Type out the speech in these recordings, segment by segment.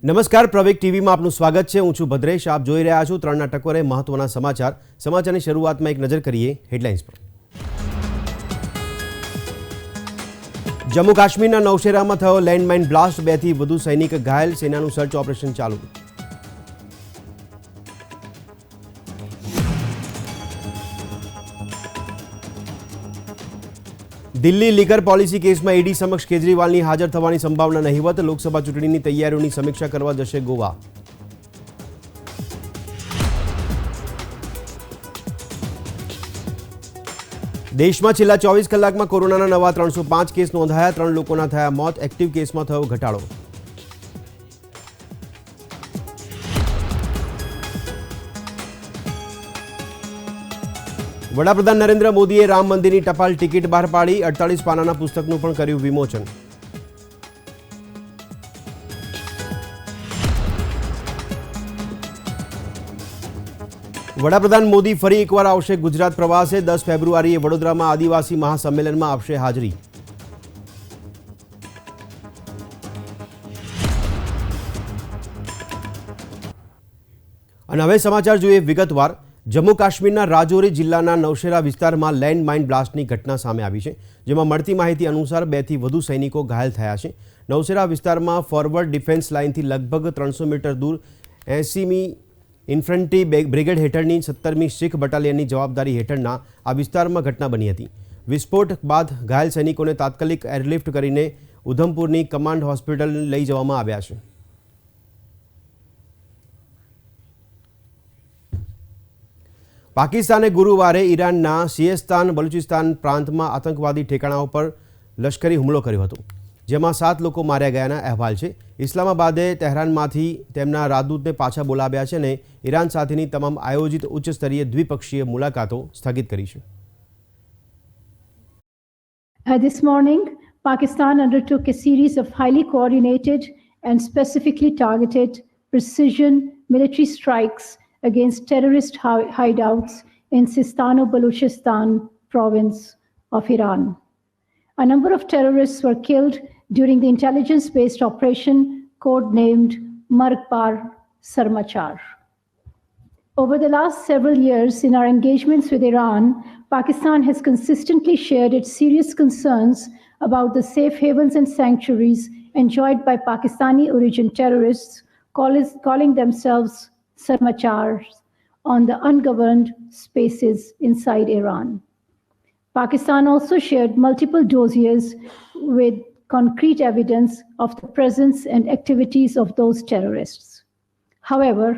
નમસ્કાર, પ્રવેગ ટીવીમાં આપનું સ્વાગત છે। હું છું ભદ્રેશ। આપ જોઈ રહ્યા છો 3ના ટકોરે મહત્વના સમાચાર। સમાચારની શરૂઆતમાં એક નજર કરીએ હેડલાઇન્સ પર। જમ્મુ કાશ્મીરના નૌશેરામાં થયો લેન્ડમાઇન બ્લાસ્ટ, 2 થી વધુ સૈનિક ઘાયલ, સેનાનું સર્ચ ઓપરેશન ચાલુ। દિલ્હી લીકર પોલિસી કેસમાં ઈડી સમક્ષ કેજરીવાલની હાજર થવાની સંભાવના નહીવત, લોકસભા ચૂંટણીની તૈયારીઓની સમીક્ષા કરવા જશે ગોવા। દેશમાં છેલ્લા 24 કલાકમાં કોરોનાના નવા 305 કેસ નોંધાયા, 3 લોકોના થયા મોત, એક્ટિવ કેસમાં થયો ઘટાડો। વડાપ્રધાન નરેન્દ્ર મોદીએ રામ મંદિરની ટપાલ ટિકિટ બહાર પાડી, 48 પાનાના પુસ્તકનું પણ કર્યું વિમોચન। વડાપ્રધાન મોદી ફરી એકવાર આવશે ગુજરાત પ્રવાસે, 10 ફેબ્રુઆરીએ વડોદરામાં આદિવાસી મહાસંમેલનમાં આપશે હાજરી। અને હવે સમાચાર જોઈએ વિગતવાર। જમ્મુ કાશ્મીરના રાજૌરી જિલ્લાના નૌશેરા વિસ્તારમાં લેન્ડ માઇન બ્લાસ્ટની ઘટના સામે આવી છે, જેમાં મળતી માહિતી અનુસાર 2 થી વધુ સૈનિકો ઘાયલ થયા છે। નૌશેરા વિસ્તારમાં ફોરવર્ડ ડિફેન્સ લાઇનથી લગભગ 300 મીટર દૂર 80મી ઇન્ફન્ટ્રી બ્રિગેડ હેઠળની 17મી શીખ બટાલિયનની જવાબદારી હેઠળના આ વિસ્તારમાં ઘટના બની હતી। વિસ્ફોટ બાદ ઘાયલ સૈનિકોને તાત્કાલિક એરલિફ્ટ કરીને ઉધમપુરની કમાન્ડ હોસ્પિટલ લઈ જવામાં આવ્યા છે। પાકિસ્તાને ગુરુવારે ઈરાનના સિએસ્તાન બલુચિસ્તાન પ્રાંતમાં આતંકવાદી ઠેકાણાઓ પર લશ્કરી હુમલો કર્યો હતો, જેમાં 7 લોકો માર્યા ગયાના અહેવાલ છે। ઇસ્લામાબાદે તહેરાનમાંથી તેમના રાજદૂતને પાછા બોલાવ્યા છે અને ઈરાન સાથેની તમામ આયોજિત ઉચ્ચસ્તરીય દ્વિપક્ષીય મુલાકાતો સ્થગિત કરી છે। This morning, Pakistan undertook a series of highly coordinated and specifically targeted precision military strikes against terrorist hideouts in Sistan-o-Baluchistan province of Iran. A number of terrorists were killed during the intelligence-based operation codenamed Margbar Sarmachar. Over the last several years in our engagements with Iran, Pakistan has consistently shared its serious concerns about the safe havens and sanctuaries enjoyed by Pakistani origin terrorists calling themselves Sarmachars on the ungoverned spaces inside Iran. Pakistan also shared multiple dossiers with concrete evidence of the presence and activities of those terrorists. However,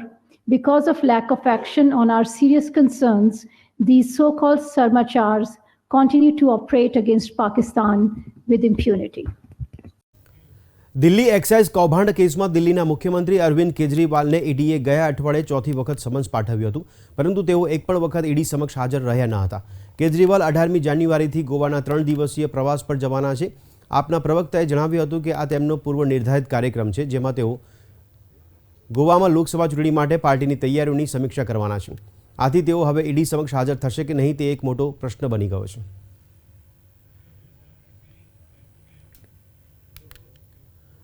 because of lack of action on our serious concerns, these so-called Sarmachars continue to operate against Pakistan with impunity. Delhi excise કૌભાંડ કેસમાં દિલ્હીના મુખ્યમંત્રી અરવિંદ કેજરીવાલને ઈડીએ ગયા અઠવાડિયે ચોથી વખત summons પાઠવ્યું હતું, પરંતુ તેઓ એક પણ વખત ઈડી સમક્ષ હાજર રહ્યા ન હતા। કેજરીવાલ 18મી જાન્યુઆરીથી ગોવાના 3 દિવસીય પ્રવાસ પર જવાના છે। આપના પ્રવક્તાએ જણાવ્યું હતું કે આ તેમનો પૂર્વ નિર્ધારિત કાર્યક્રમ છે, જેમાં તેઓ ગોવામાં લોકસભા ચૂંટણી માટે પાર્ટીની તૈયારીઓની સમીક્ષા કરવાના છે। આથી તેઓ હવે ઈડી સમક્ષ હાજર થશે કે નહીં તે એક મોટો પ્રશ્ન બની ગયો છે।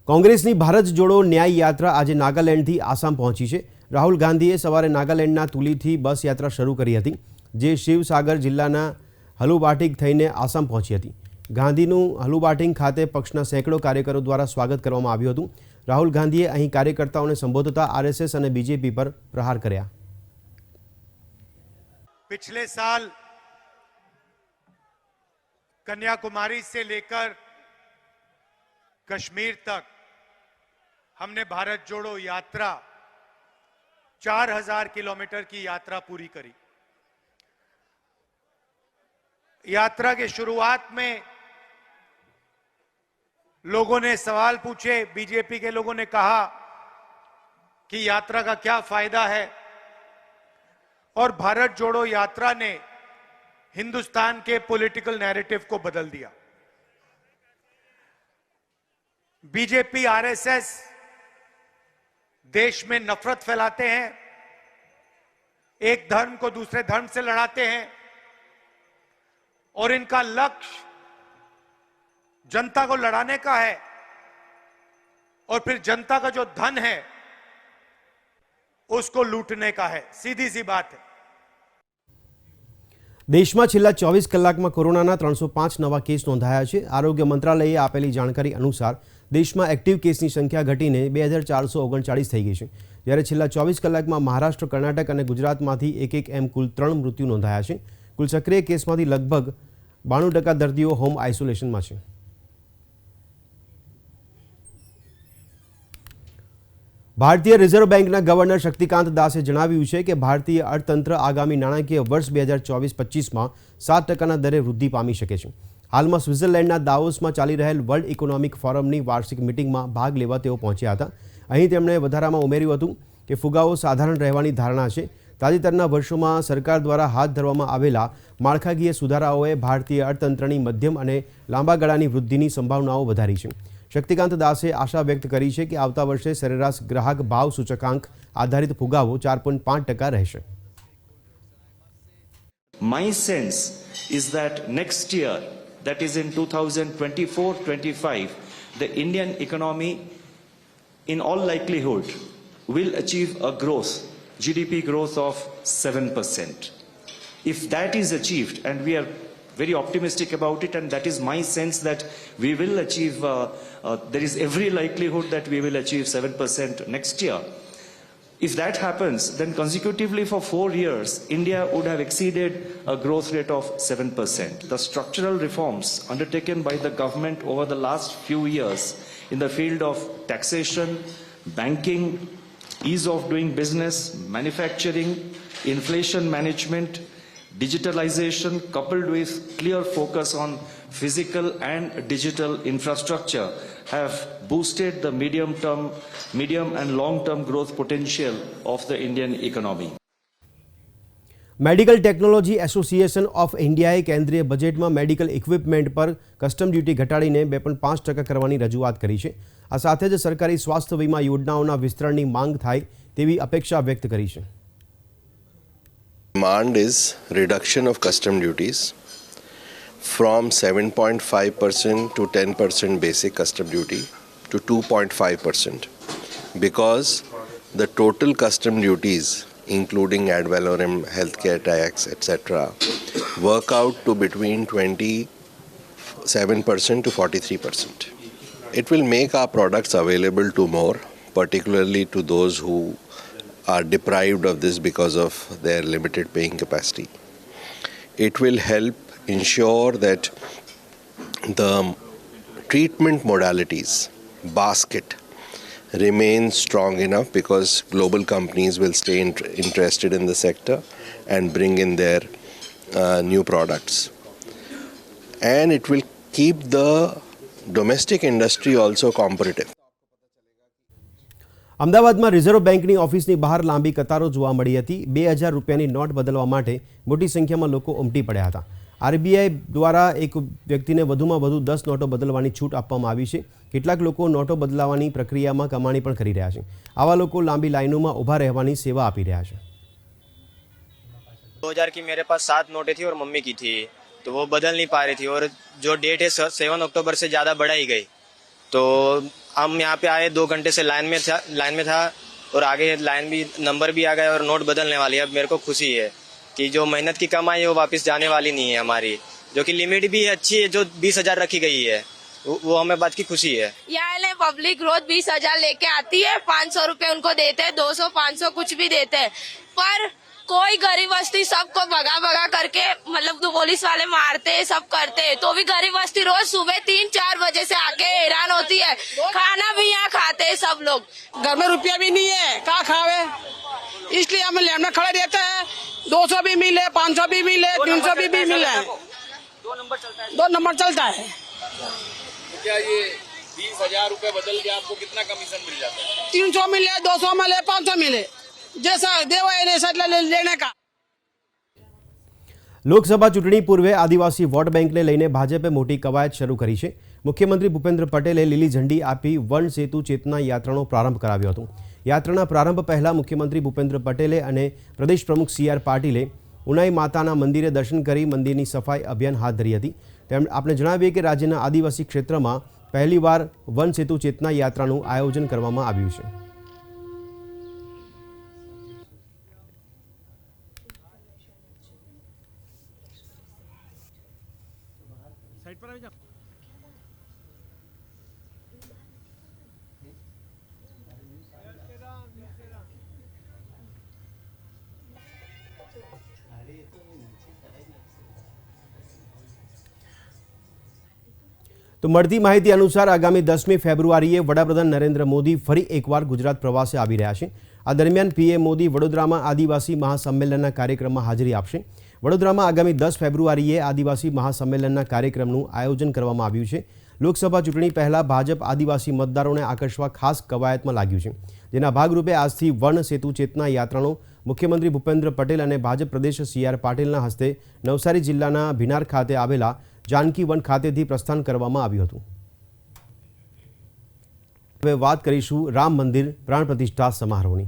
કોંગ્રેસની ભારત જોડો ન્યાય યાત્રા આજે નાગાલેન્ડથી આસામ પહોંચી છે। રાહુલ ગાંધીએ સવારે નાગાલેન્ડના તુલીથી બસ યાત્રા શરૂ કરી હતી, જે શિવસાગર જિલ્લાના હલુબાટિંગ થઈને આસામ પહોંચી હતી। ગાંધીનું હલુબાટિંગ ખાતે પક્ષના સેંકડો કાર્યકરો દ્વારા સ્વાગત કરવામાં આવ્યું હતું। રાહુલ ગાંધીએ અહીં કાર્યકર્તાઓને સંબોધતા આરએસએસ અને બીજેપી પર પ્રહાર કર્યા। पिछले साल कन्याकुमारी से लेकर कश्मीर तक हमने भारत जोड़ो यात्रा 4000 किलोमीटर की यात्रा पूरी करी। यात्रा के शुरुआत में लोगों ने सवाल पूछे, बीजेपी के लोगों ने कहा कि यात्रा का क्या फायदा है, और भारत जोड़ो यात्रा ने हिंदुस्तान के पॉलिटिकल नैरेटिव को बदल दिया। बीजेपी आरएसएस देश में नफरत फैलाते हैं, एक धर्म को दूसरे धर्म से लड़ाते हैं, और इनका लक्ष्य जनता को लड़ाने का है, और फिर जनता का जो धन है उसको लूटने का है। सीधी सी बात है। દેશમાં છેલ્લા 24 કલાકમાં કોરોનાના 305 નવા કેસ નોંધાયા છે। આરોગ્ય મંત્રાલયે આપેલી જાણકારી અનુસાર દેશમાં એક્ટિવ કેસની સંખ્યા ઘટીને 2439 થઈ ગઈ છે, જ્યારે છેલ્લા 24 કલાકમાં મહારાષ્ટ્ર, કર્ણાટક અને ગુજરાતમાંથી એક એમ કુલ 3 મૃત્યુ નોંધાયા છે। કુલ સક્રિય કેસમાંથી લગભગ 92% દર્દીઓ હોમ આઇસોલેશનમાં છે। ભારતીય રિઝર્વ બેંકના ગવર્નર શક્તિકાંત દાસે જણાવ્યું છે કે ભારતીય અર્થતંત્ર આગામી નાણાકીય વર્ષ 2024-25માં 7%ના દરે વૃદ્ધિ પામી શકે છે। હાલમાં સ્વિટ્ઝરલેન્ડના દાવોસમાં ચાલી રહેલ વર્લ્ડ ઇકોનોમિક ફોરમની વાર્ષિક મિટિંગમાં ભાગ લેવા તેઓ પહોંચ્યા હતા। અહીં તેમણે વધારામાં ઉમેર્યું હતું કે ફુગાવો સાધારણ રહેવાની ધારણા છે। તાજેતરના વર્ષોમાં સરકાર દ્વારા હાથ ધરવામાં આવેલા માળખાકીય સુધારાઓએ ભારતીય અર્થતંત્રની મધ્યમ અને લાંબા ગાળાની વૃદ્ધિની સંભાવનાઓ વધારી છે। શક્તિકાંત દાસે આશા વ્યક્ત કરી છે કે આવતા વર્ષે સરેરાશ ગ્રાહક ભાવ સૂચકાંક આધારિત ફુગાવો 4.5% રહેશે। My sense is that next year, that is in 2024-25, the Indian economy in all likelihood will achieve a growth, GDP growth of 7%. If that is achieved, and we are very optimistic about it, and that is my sense that we will achieve, there is every likelihood that we will achieve 7% next year. If that happens, then consecutively for 4 years, India would have exceeded a growth rate of 7%. The structural reforms undertaken by the government over the last few years in the field of taxation, banking, ease of doing business, manufacturing, inflation management, digitalization, coupled with clear focus on physical and digital infrastructure, have boosted the medium and long-term growth potential of the Indian economy. Medical technology association of ઇન્ડિયાએ કેન્દ્રીય બજેટમાં medical equipment પર custom duty ઘટાડીને 2.5% કરવાની રજૂઆત કરી છે। આ સાથે જ સરકારી સ્વાસ્થ્ય વીમા યોજનાઓના વિસ્તરણની માંગ થાય તેવી અપેક્ષા વ્યક્ત કરી છે। Demand is reduction of custom duties from 7.5% to 10% basic custom duty to 2.5%, because the total custom duties, including ad valorem, healthcare tax, etc., work out to between 27% to 43%. It will make our products available to more, particularly to those who are deprived of this because of their limited paying capacity. It will help ensure that the treatment modalities basket remains strong enough, because global companies will stay interested in the sector and bring in their new products. And it will keep the domestic industry also competitive. અમદાવાદમાં reserve બેંકની ઓફિસની બહાર લાંબી કતારો જોવા મળી હતી। 2000 રૂપિયાની નોટ બદલવા માટે મોટી સંખ્યામાં લોકો ઉમટી પડ્યા હતા। આરબીઆઈ દ્વારા એક વ્યક્તિને વધુમાં વધુ 10 નોટો બદલવાની છૂટ આપવામાં આવી છે। કેટલાક લોકો નોટો બદલાવાની પ્રક્રિયામાં કમાણી પણ કરી રહ્યા છે। આવા લોકો લાંબી લાઈનોમાં ઊભા રહેવાની સેવા આપી રહ્યા છે। 2000 की मेरे पास 7 नोटें थी और मम्मी की थी, तो वो बदल नहीं पा रही थी, और जो डेट है 7 अक्टूबर से ज़्यादा बढ़ाई गई। तो हम यहाँ पे आए, 2 घंटे से लाइन में था और आगे लाइन भी नंबर भी आ गया और नोट बदलने वाली है। अब मेरे को खुशी है कि जो मेहनत की कमाई है वो वापस जाने वाली नहीं है हमारी, जो कि लिमिट भी अच्छी है, जो 20,000 रखी गई है, वो हमें बात की खुशी है। यहाँ पब्लिक रोज 20,000 लेके आती है, 500 रुपए उनको देते हैं, 200-500 कुछ भी देते हैं, पर कोई गरीब बस्ती सबको भगा करके, मतलब तो पुलिस वाले मारते हैं, सब करते हैं, तो भी गरीब बस्ती रोज सुबह 3-4 बजे से आके हैरान होती है। खाना भी यहाँ खाते हैं सब लोग, घर में रुपया भी नहीं है, कहाँ खावे, इसलिए हम लाइन में खड़े रहते हैं। 200 भी मिले, 500 भी मिले, 300 भी मिले, 2 नंबर चलता है। क्या ये 20,000 रुपए बदल के आपको कितना कमीशन मिल जाता है? 300 मिले, 200 मिले, 500 मिले, जैसा देवा है ऐसा लेने का। લોકસભા ચૂંટણી પૂર્વે આદિવાસી વોટ બેંકને લઈને ભાજપે મોટી કવાયત શરૂ કરી છે। મુખ્યમંત્રી ભૂપેન્દ્ર પટેલે લીલી ઝંડી આપી વન સેતુ ચેતના યાત્રાનો પ્રારંભ કરાવ્યો હતો। યાત્રાના પ્રારંભ પહેલા મુખ્યમંત્રી ભૂપેન્દ્ર પટેલે અને પ્રદેશ પ્રમુખ CR પાટીલે ઉનાઈ માતાના મંદિરે દર્શન કરી મંદિરની સફાઈ અભિયાન હાથ ધરી હતી। આપણે જણાવીએ કે રાજ્યના આદિવાસી ક્ષેત્રમાં પહેલીવાર વન સેતુ ચેતના યાત્રાનું આયોજન કરવામાં આવ્યું છે। તો મળતી માહિતી અનુસાર આગામી 10મી ફેબ્રુઆરીએ વડાપ્રધાન નરેન્દ્ર મોદી ફરી એકવાર ગુજરાત પ્રવાસે આવી રહ્યા છે। આ દરમિયાન પીએમ મોદી વડોદરામાં આદિવાસી મહાસંમેલનના કાર્યક્રમમાં હાજરી આપશે। વડોદરામાં આગામી 10 ફેબ્રુઆરીએ આદિવાસી મહાસંમેલનના કાર્યક્રમનું આયોજન કરવામાં આવ્યું છે। લોકસભા ચૂંટણી પહેલા ભાજપ આદિવાસી મતદારોને આકર્ષવા ખાસ કવાયતમાં લાગ્યું છે, જેના ભાગરૂપે આજથી વન સેતુ ચેતના યાત્રાનો મુખ્યમંત્રી ભૂપેન્દ્ર પટેલ અને ભાજપ પ્રદેશ CR પાટીલના હસ્તે નવસારી જિલ્લાના ભીનાર ખાતે આવેલા जानकी वन खातेથી प्रस्थान કરવામાં આવ્યું હતું। હવે વાત કરીશું રામ મંદિર પ્રાણ પ્રતિષ્ઠા સમારોહની।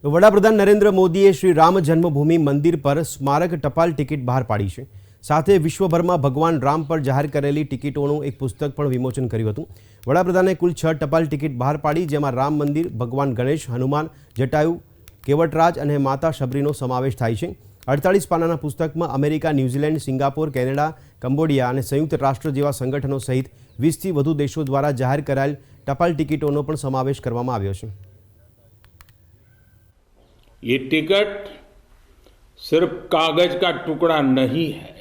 વડાપ્રધાન નરેન્દ્ર મોદીએ શ્રી રામ જન્મભૂમિ મંદિર પર સ્મારક ટપાલ ટિકિટ બહાર પાડી છે। સાથે વિશ્વભરમાં ભગવાન રામ પર જાહેર કરેલી ટિકિટોનું એક પુસ્તક પણ વિમોચન કર્યું હતું। વડાપ્રધાને કુલ 6 ટપાલ ટિકિટ બહાર પાડી, જેમાં રામ મંદિર, ભગવાન ગણેશ, હનુમાન, જટાયુ, કેવટરાજ અને માતા શબરીનો સમાવેશ થાય છે। 48 પાનાના પુસ્તકમાં America, New Zealand, Singapore, Canada, Cambodia અને સંયુક્ત રાષ્ટ્ર જેવા સંગઠનો સહિત 20થી વધુ દેશો દ્વારા જાહેર કરાયેલ ટપાલ ટિકિટોનો પણ સમાવેશ કરવામાં આવ્યો છે। ये टिकट सिर्फ कागज का टुकड़ा नहीं है,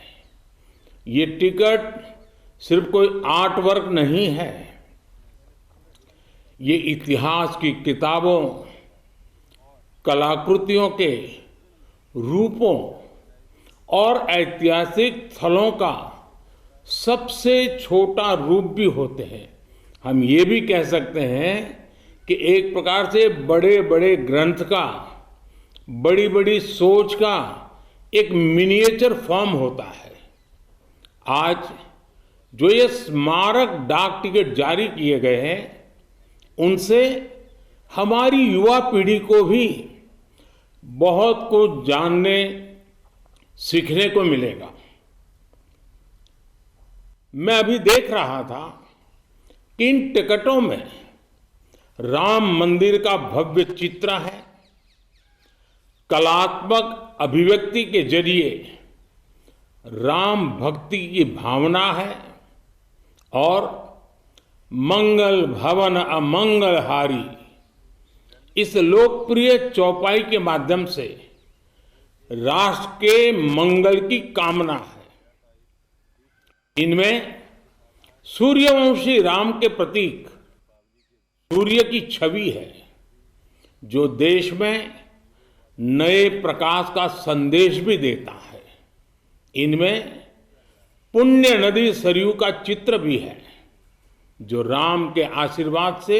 ये टिकट सिर्फ कोई आर्ट वर्क नहीं है, ये इतिहास की किताबों, कलाकृतियों के रूपों और ऐतिहासिक स्थलों का सबसे छोटा रूप भी होते हैं। हम ये भी कह सकते हैं कि एक प्रकार से बड़े बड़े ग्रंथ का, बड़ी बड़ी सोच का एक मिनिएचर फॉर्म होता है। आज जो ये स्मारक डाक टिकट जारी किए गए हैं, उनसे हमारी युवा पीढ़ी को भी बहुत कुछ जानने सीखने को मिलेगा। मैं अभी देख रहा था कि इन टिकटों में राम मंदिर का भव्य चित्र है, कलात्मक अभिव्यक्ति के जरिए राम भक्ति की भावना है और मंगल भवन अमंगलहारी इस लोकप्रिय चौपाई के माध्यम से राष्ट्र के मंगल की कामना है। इनमें सूर्यवंशी राम के प्रतीक सूर्य की छवि है, जो देश में नए प्रकाश का संदेश भी देता है। इनमें पुण्य नदी सरयू का चित्र भी है, जो राम के आशीर्वाद से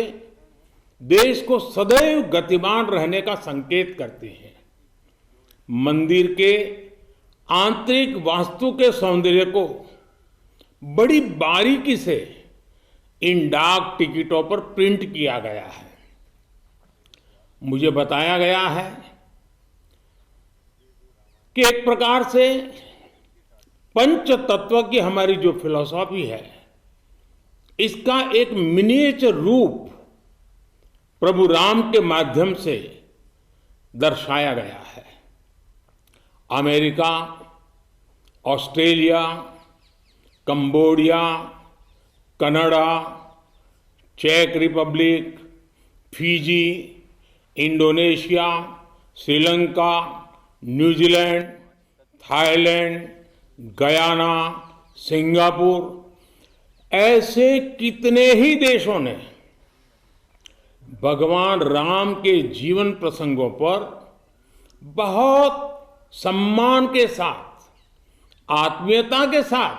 देश को सदैव गतिमान रहने का संकेत करते हैं। मंदिर के आंतरिक वास्तु के सौंदर्य को बड़ी बारीकी से इन डाक टिकटों पर प्रिंट किया गया है। मुझे बताया गया है कि एक प्रकार से पंच तत्व की हमारी जो फिलॉसफी है, इसका एक मिनिएचर रूप प्रभु राम के माध्यम से दर्शाया गया है। अमेरिका, ऑस्ट्रेलिया, कंबोडिया, कनाडा, चेक Republic, Fiji, Indonesia, Sri Lanka, New Zealand, Thailand, Guyana, Singapore, ऐसे कितने ही देशों ने भगवान राम के जीवन प्रसंगों पर बहुत सम्मान के साथ, आत्मीयता के साथ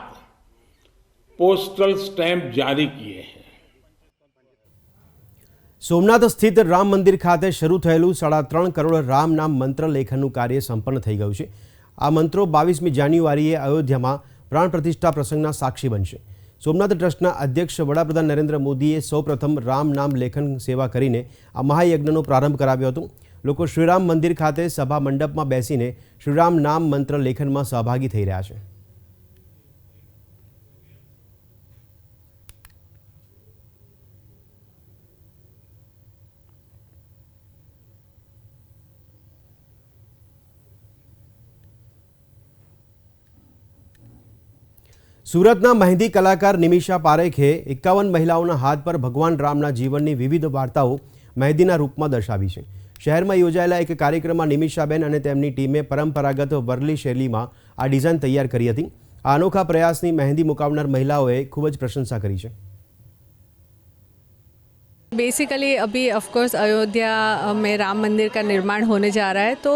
पोस्टल स्टैंप जारी किए हैं। સોમનાથ સ્થિત રામ મંદિર ખાતે શરૂ થયેલું 3.5 કરોડ રામ નામ મંત્ર લેખનનું કાર્ય સંપન્ન થઈ ગયું છે। આ મંત્રો 22મી જાન્યુઆરીએ અયોધ્યામાં પ્રાણ પ્રતિષ્ઠા પ્રસંગના સાક્ષી બનશે। સોમનાથ ટ્રસ્ટના અધ્યક્ષ વડાપ્રધાન નરેન્દ્ર મોદીએ સૌપ્રથમ રામ નામ લેખન સેવા કરીને આ મહાયજ્ઞનો પ્રારંભ કરાવ્યો હતો. લોકો શ્રીરામ મંદિર ખાતે સભા મંડપમાં બેસીને શ્રીરામ નામ મંત્ર લેખનમાં સહભાગી થઈ રહ્યા છે. સુરતના મહેંદી કલાકાર નિમિષા પારેખે 51 મહિલાઓના હાથ પર ભગવાન રામના જીવનની વિવિધ વાર્તાઓ મહેંદીના રૂપમાં દર્શાવી છે. શહેરમાં યોજાયેલા એક કાર્યક્રમમાં નિમિષાબેન અને તેમની ટીમે પરંપરાગત વરલી શૈલીમાં આ ડિઝાઇન તૈયાર કરી હતી. આ અનોખા પ્રયાસની મહેંદી મુકાવનાર મહિલાઓએ ખૂબ જ પ્રશંસા કરી છે. बेसिकली अभी ऑफ कोर्स अयोध्या में राम मंदिर का निर्माण होने जा रहा है, तो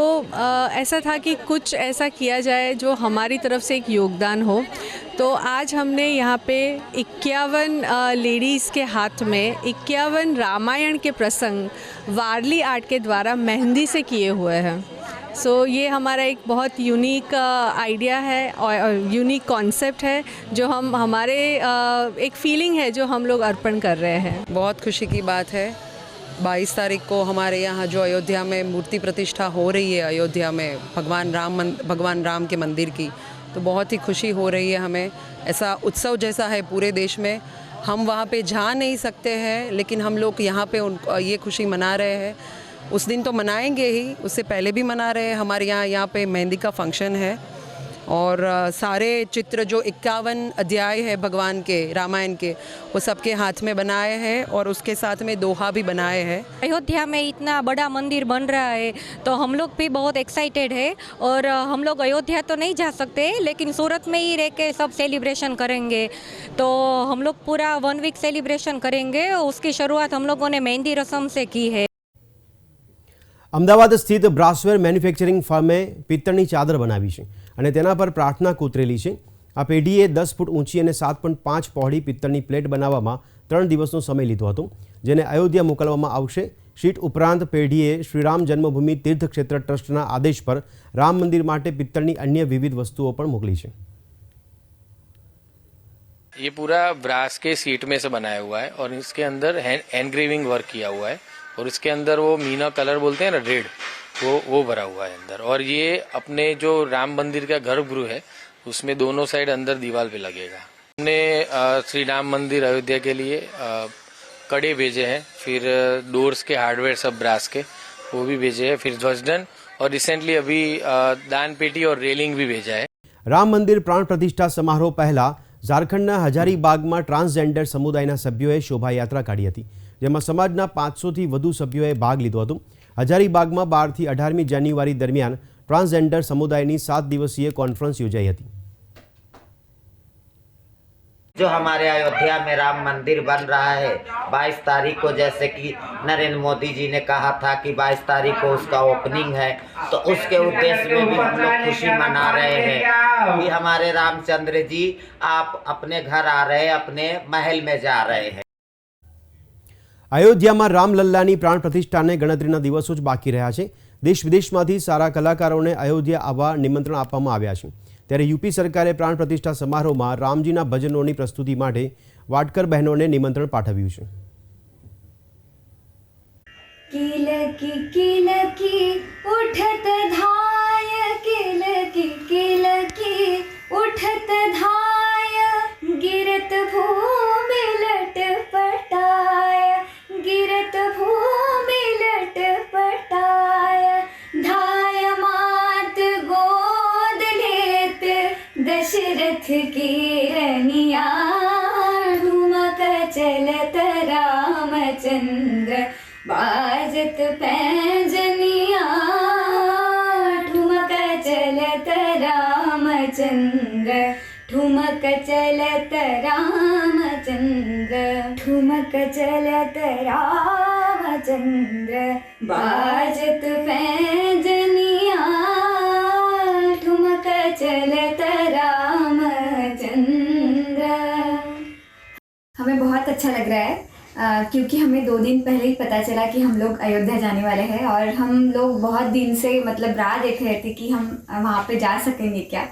ऐसा था कि कुछ ऐसा किया जाए जो हमारी तरफ से एक योगदान हो. तो आज हमने यहाँ पे 51 लेडीज़ के हाथ में 51 रामायण के प्रसंग वारली आर्ट के द्वारा मेहंदी से किए हुए हैं. सो ये हमारा एक बहुत यूनिक आइडिया है और यूनिक कॉन्सेप्ट है जो हम हमारे एक फीलिंग है जो हम लोग अर्पण कर रहे हैं. बहुत खुशी की बात है. 22 तारीख को हमारे यहाँ जो अयोध्या में मूर्ति प्रतिष्ठा हो रही है, अयोध्या में भगवान राम के मंदिर की, तो बहुत ही खुशी हो रही है हमें. ऐसा उत्सव जैसा है पूरे देश में, हम वहाँ पे जा नहीं सकते हैं, लेकिन हम लोग यहाँ पे ये खुशी मना रहे हैं. उस दिन तो मनाएंगे ही, उससे पहले भी मना रहे हैं. हमारे यहाँ पे मेहंदी का फंक्शन है और सारे चित्र जो 51 अध्याय है भगवान के रामायण के, वो सबके हाथ में बनाए हैं और उसके साथ में दोहा भी बनाए हैं. अयोध्या में इतना बड़ा मंदिर बन रहा है तो हम लोग भी बहुत एक्साइटेड है और हम लोग अयोध्या तो नहीं जा सकते, लेकिन सूरत में ही रह के सब सेलिब्रेशन करेंगे. तो हम लोग पूरा 1 वीक सेलिब्रेशन करेंगे. उसकी शुरुआत हम लोगों ने मेहंदी रस्म से की है. અમદાવાદ સ્થિત બ્રાસવેર મેન્યુફેક્ચરિંગ ફર્મે પિત્તળની ચાદર બનાવી છે અને તેના પર પ્રાર્થના કોતરેલી છે. આ પેઢીએ 10 ફૂટ ઊંચી અને 7.5 પહોળી પિત્તળની પ્લેટ બનાવવામાં 3 દિવસનો સમય લીધો હતો, જેને અયોધ્યા મોકલવામાં આવશે. શીટ ઉપરાંત પેઢીએ શ્રીરામ જન્મભૂમિ તીર્થક્ષેત્ર ટ્રસ્ટના આદેશ પર રામ મંદિર માટે પિત્તળની અન્ય વિવિધ વસ્તુઓ પણ મોકલી છે. ये पूरा ब्रास के सीट में से बनाया हुआ है और इसके अंदर एनग्रेविंग वर्क किया हुआ है और इसके अंदर वो मीना कलर बोलते हैं ना, रेड, वो भरा हुआ है अंदर. और ये अपने जो राम मंदिर का गर्भगृह है उसमें दोनों साइड अंदर दीवार पे लगेगा. हमने श्री राम मंदिर अयोध्या के लिए कड़े भेजे हैं, फिर डोर्स के हार्डवेयर सब ब्रास के वो भी भेजे हैं, फिर ध्वजदंड और रिसेंटली अभी दान पेटी और रेलिंग भी भेजा है. રામ મંદિર પ્રાણ પ્રતિષ્ઠા સમારોહ પહેલા ઝારખંડના હજારીબાગમાં ટ્રાન્સજેન્ડર સમુદાયના સભ્યોએ શોભાયાત્રા કાઢી હતી, જેમાં સમાજના 500થી વધુ સભ્યોએ ભાગ લીધો હતો. હજારીબાગમાં 12થી 18મી જાન્યુઆરી દરમિયાન ટ્રાન્સજેન્ડર સમુદાયની 7 दिवसीय कॉन्फ्रेंस योजाई હતી. जो हमारे अयोध्या में राम मंदिर बन रहा है 22 तारीख को, जैसे कि नरेंद्र मोदी जी ने कहा था कि 22 तारीख को उसका ओपनिंग है, तो उसके उद्देश्य में भी हम लोग खुशी मना रहे हैं कि हमारे रामचंद्र जी आप अपने घर आ रहे हैं, अपने महल में जा रहे हैं. અયોધ્યામાં રામલલ્લાની પ્રાણ પ્રતિષ્ઠાને ગણતરીના દિવસો જ બાકી રહ્યા છે. દેશ વિદેશમાંથી સારા કલાકારોને અયોધ્યા આવવા નિમંત્રણ આપવામાં આવ્યા છે. ત્યારે યુપી સરકારે પ્રાણ પ્રતિષ્ઠા સમારોહમાં રામજીના ભજનોની પ્રસ્તુતિ માટે વાડકર બહેનોને નિમંત્રણ પાઠવ્યું છે. किलकी किलकी उठत धाय, किलकी किलकी उठत धाय, गिरत भूमि लटपटाय, गिरत भूमि लटपटाय, धाय मात गोद लेत दशरथ की रनिया, ठुमक चलत रामचंद्र बाजत पैंजनिया, ठुमक चलत रामचंद्र, ठुमक चलत रामचंद्र, ठुमक चलत रामचंद्र, बाजत पैंजनिया, ठुमक चलत रामचंद्र. हमें बहुत अच्छा लग रहा है क्योंकि हमें 2 दिन पहले ही पता चला कि हम लोग अयोध्या जाने वाले हैं और हम लोग बहुत दिन से मतलब राह देख रहे थे कि हम वहाँ पे जा सकेंगे क्या.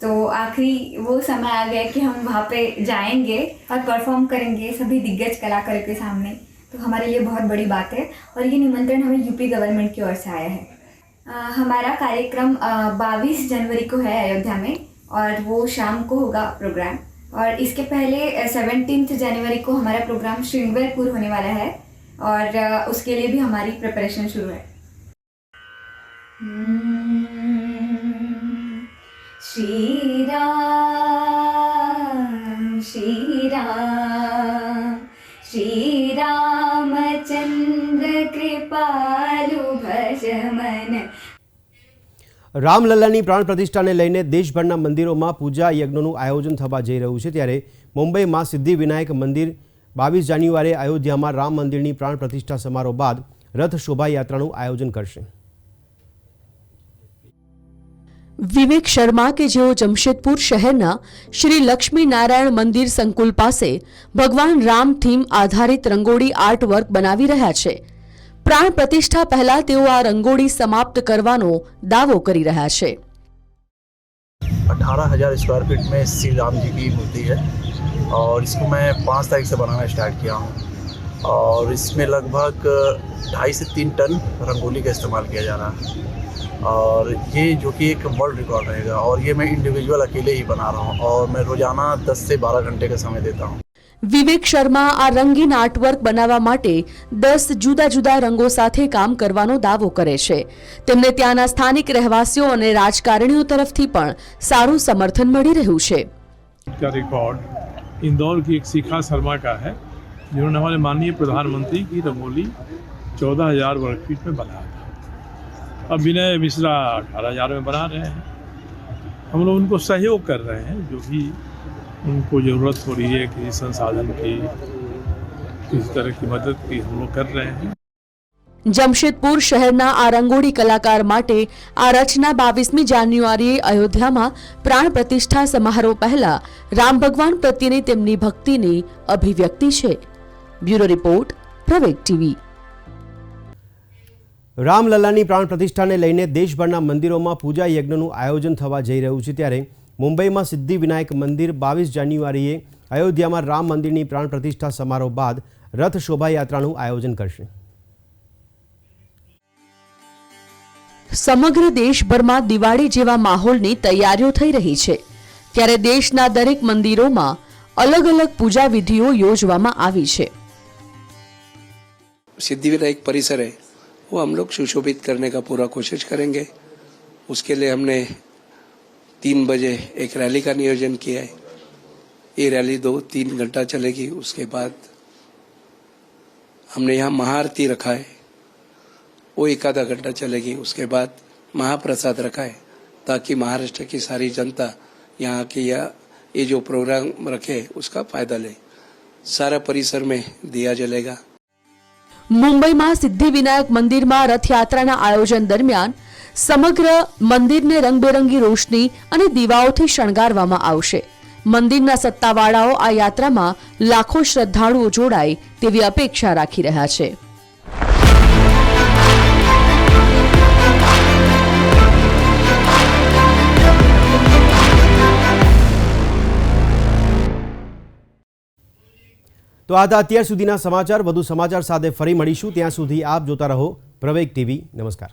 तो आखिरी वो समय आ गया कि हम वहाँ पे जाएंगे और परफॉर्म करेंगे सभी दिग्गज कलाकारों के सामने। तो हमारे लिए बहुत बड़ी बात है और ये निमंत्रण हमें यूपी गवर्नमेंट की ओर से आया है। हमारा कार्यक्रम 22 जनवरी को है अयोध्या में और वो शाम को होगा प्रोग्राम। और इसके पहले 17 जनवरी को हमारा प्रोग्राम श्रृंगवेरपुर होने वाला है और उसके लिए भी हमारी प्रिपरेशन शुरू है। श्री राम श्री राम श्री रामचंद्र कृपालु भज मन। રામલલ્લાની પ્રાણ પ્રતિષ્ઠાને લઈને દેશભરના મંદિરોમાં પૂજા યજ્ઞનું આયોજન થવા જઈ રહ્યું છે, ત્યારે મુંબઈમાં સિદ્ધિવિનાયક મંદિર 22 જાન્યુઆરીએ અયોધ્યામાં રામ મંદિરની પ્રાણ પ્રતિષ્ઠા સમારોહ બાદ રથ શોભાયાત્રાનું આયોજન કરશે। વિવેક શર્મા કે જેઓ જમશેદપુર શહેરના શ્રી લક્ષ્મી નારાયણ મંદિર સંકુલ પાસે ભગવાન રામ થીમ આધારિત રંગોળી આર્ટ વર્ક બનાવી રહ્યા છે। प्राण प्रतिष्ठा पहला तेओ आ रंगोળી समाप्त करवानो दावो करी रहा है। 18,000 स्क्वायर फीट में श्री राम जी की मूर्ति है और इसको मैं 5 तारीख से बनाना स्टार्ट किया हूँ और इसमें लगभग 2.5 से 3 टन रंगोली का इस्तेमाल किया जा रहा है और ये जो कि एक वर्ल्ड रिकॉर्ड रहेगा और ये मैं इंडिविजुअल अकेले ही बना रहा हूँ और मैं रोजाना 10 से 12 घंटे का समय देता हूँ। વિવેક શર્મા આ રંગીન આર્ટવર્ક બનાવવા માટે 10 જુદા જુદા રંગો સાથે કામ કરવાનો દાવો કરે છે। તેમને ત્યાંના સ્થાનિક રહેવાસીઓ અને રાજકારણીઓ તરફથી પણ સારું સમર્થન મળી રહ્યું છે। का रिकॉर्ड इंदौर की एक शिखा शर्मा का है, जिन्होंने हमारे माननीय प्रधानमंत्री की रंगोली 14,000 वर्ग फीट में बनाया था। अब विनय मिश्रा 18,000 में बना रहे हैं। हम लोग उनको सहयोग कर रहे हैं, जो भी उनको ज़रूरत हो रही है किसी संसाधन की, किसी तरह की मदद की, हम लोग कर रहे हैं। જમશેદપુર શહેરના આ રંગોળી કલાકાર માટે આ રચના 22મી જાન્યુઆરીએ અયોધ્યામાં પ્રાણ પ્રતિષ્ઠા સમારોહ પહેલા રામ ભગવાન પ્રત્યેની તેમની ભક્તિની અભિવ્યક્તિ છે। બ્યુરો રિપોર્ટ, પ્રવેગ ટીવી। રામલલ્લાની પ્રાણ પ્રતિષ્ઠાને લઈને દેશભરના મંદિરોમાં પૂજા યજ્ઞનું આયોજન થવા જઈ રહ્યું છે, ત્યારે મુંબઈમાં સિદ્ધિવિનાયક મંદિર 22 જાન્યુઆરીએ અયોધ્યામાં રામ મંદિરની પ્રાણ પ્રતિષ્ઠા સમારોહ બાદ રથ શોભાયાત્રાનું આયોજન કરશે। સમગ્ર દેશભરમાં દિવાળી જેવા માહોલની તૈયારીઓ થઈ રહી છે, ત્યારે દેશના દરેક મંદિરોમાં અલગ અલગ પૂજા વિધિઓ યોજવામાં આવી છે। सिद्धिविनायक परिसर है वो हम लोग सुशोभित करने का पूरा कोशिश करेंगे। उसके लिए हमने 3 बजे एक रैली का नियोजन किया है। ये रैली 2-3 घंटा चलेगी। उसके बाद हमने यहाँ महाआरती रखा है, वो 1-आधा घंटा चलेगी। उसके बाद महाप्रसाद रखा है ताकि महाराष्ट्र की सारी जनता यहाँ की ये जो प्रोग्राम रखे उसका फायदा ले। सारा परिसर में दिया जलेगा। મુંબઈમાં સિદ્ધિવિનાયક મંદિરમાં રથયાત્રાના આયોજન દરમિયાન સમગ્ર મંદિરને રંગબેરંગી રોશની અને દીવાઓથી શણગારવામાં આવશે। મંદિરના સત્તાવાળાઓ આ યાત્રામાં લાખો શ્રદ્ધાળુઓ જોડાય તેવી અપેક્ષા રાખી રહ્યા છે। તો આ હતા અત્યાર સુધીના સમાચાર। વધુ સમાચાર સાથે ફરી મળીશું, ત્યાં સુધી આપ જોતા રહો પ્રવેગ ટીવી। નમસ્કાર।